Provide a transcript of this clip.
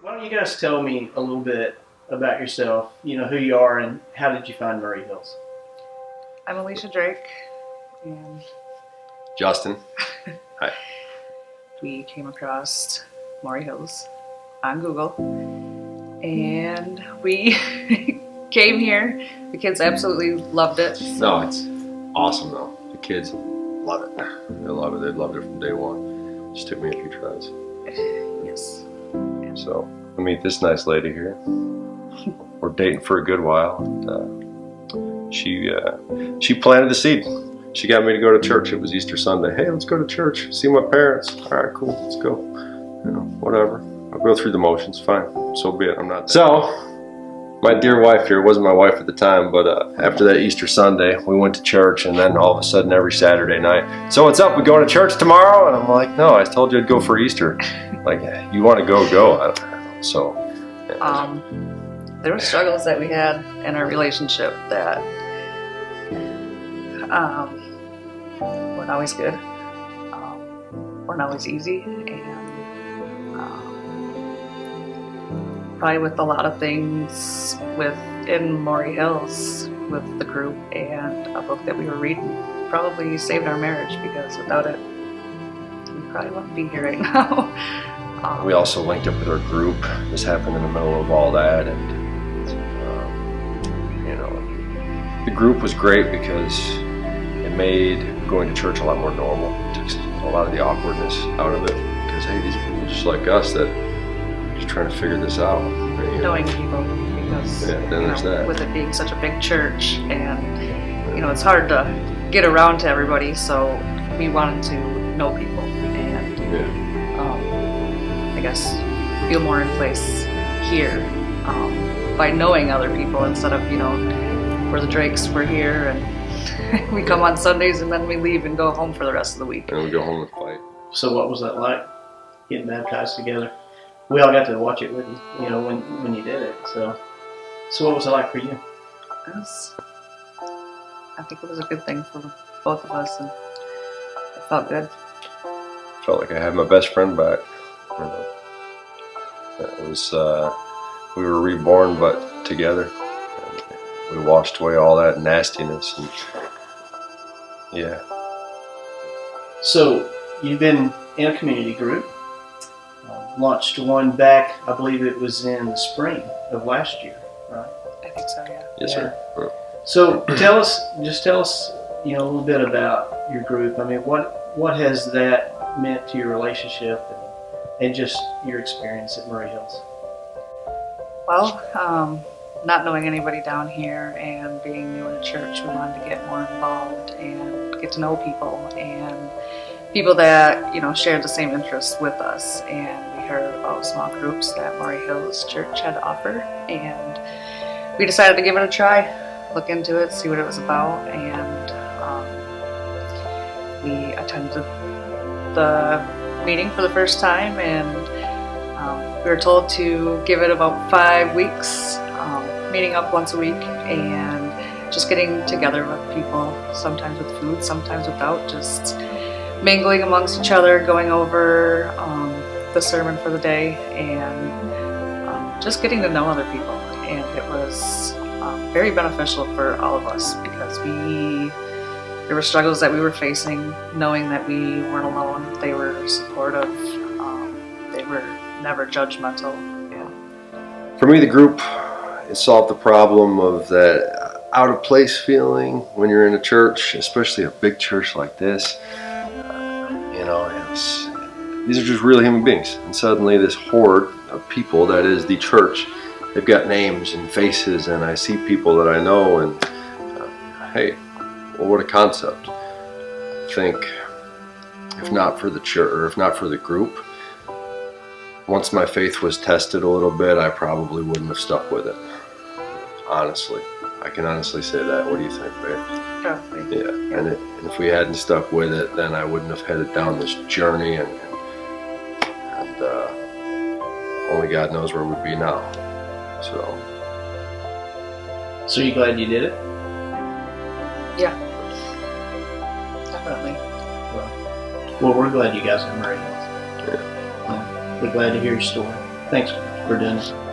Why don't you guys tell me a little bit about yourself, who you are and how did you find Murray Hills? I'm Alicia Drake, and Justin. Hi. we came across Murray Hills on Google, and we came here. The kids absolutely loved it. No, it's awesome though. The kids love it. They love it. They loved it from day one. Just took me a few tries. Yes. So I meet this nice lady here. We're dating for a good while. And, she planted the seed. She got me to go to church. It was Easter Sunday. Hey, let's go to church. See my parents. All right, cool. Let's go. Whatever. I'll go through the motions. Fine. So be it. I'm not. So, my dear wife here, wasn't my wife at the time, but after that Easter Sunday, we went to church, and then all of a sudden every Saturday night, so what's up? We going to church tomorrow? And I'm like, no, I told you I'd go for Easter. Like, you want to go, go. I don't know. So. Yeah. There were struggles that we had in our relationship that weren't always good, weren't always easy, and probably with a lot of things within Murray Hills with the group and a book that we were reading probably saved our marriage, because without it we probably wouldn't be here right now. We also linked up with our group. This happened in the middle of all that, and the group was great because it made going to church a lot more normal. It took a lot of the awkwardness out of it, because hey, these people just like us that are just trying to figure this out. Knowing people, because then there's that. With it being such a big church, and it's hard to get around to everybody, so we wanted to know people and I guess feel more in place here by knowing other people, instead of we're the Drakes, we're here, and we come on Sundays and then we leave and go home for the rest of the week. And we go home and fight. So what was that like, getting baptized together? We all got to watch it with you, when you did it. So what was it like for you? I think it was a good thing for both of us, and it felt good. Felt like I had my best friend back. It was, we were reborn, but together. We washed away all that nastiness, and yeah. So you've been in a community group, launched one back, I believe it was in the spring of last year, right? I think so, yeah. Yes, sir. Yeah. So tell us a little bit about your group. I mean, what has that meant to your relationship and just your experience at Murray Hills? Well, not knowing anybody down here and being new in a church, we wanted to get more involved and get to know people, and people that shared the same interests with us. And we heard about small groups that Murray Hills Church had to offer, and we decided to give it a try, look into it, see what it was about, and we attended the meeting for the first time, and we were told to give it about 5 weeks, meeting up once a week and just getting together with people, sometimes with food, sometimes without, just mingling amongst each other, going over the sermon for the day, and just getting to know other people. And it was very beneficial for all of us, because there were struggles that we were facing, knowing that we weren't alone. They were supportive. They were never judgmental. Yeah. For me, the group, it solved the problem of that out of place feeling when you're in a church, especially a big church like this. These are just real human beings, and suddenly this horde of people that is the church, they've got names and faces, and I see people that I know, and hey, well, what a concept. I think if not for the church, or if not for the group, once my faith was tested a little bit, I probably wouldn't have stuck with it. Honestly, I can honestly say that. What do you think, babe? Probably. Yeah. And if we hadn't stuck with it, then I wouldn't have headed down this journey, and only God knows where we'd be now. So you glad you did it? Yeah. Definitely. Well, we're glad you guys are Murray Hills. Yeah. We're glad to hear your story. Thanks. for doing it.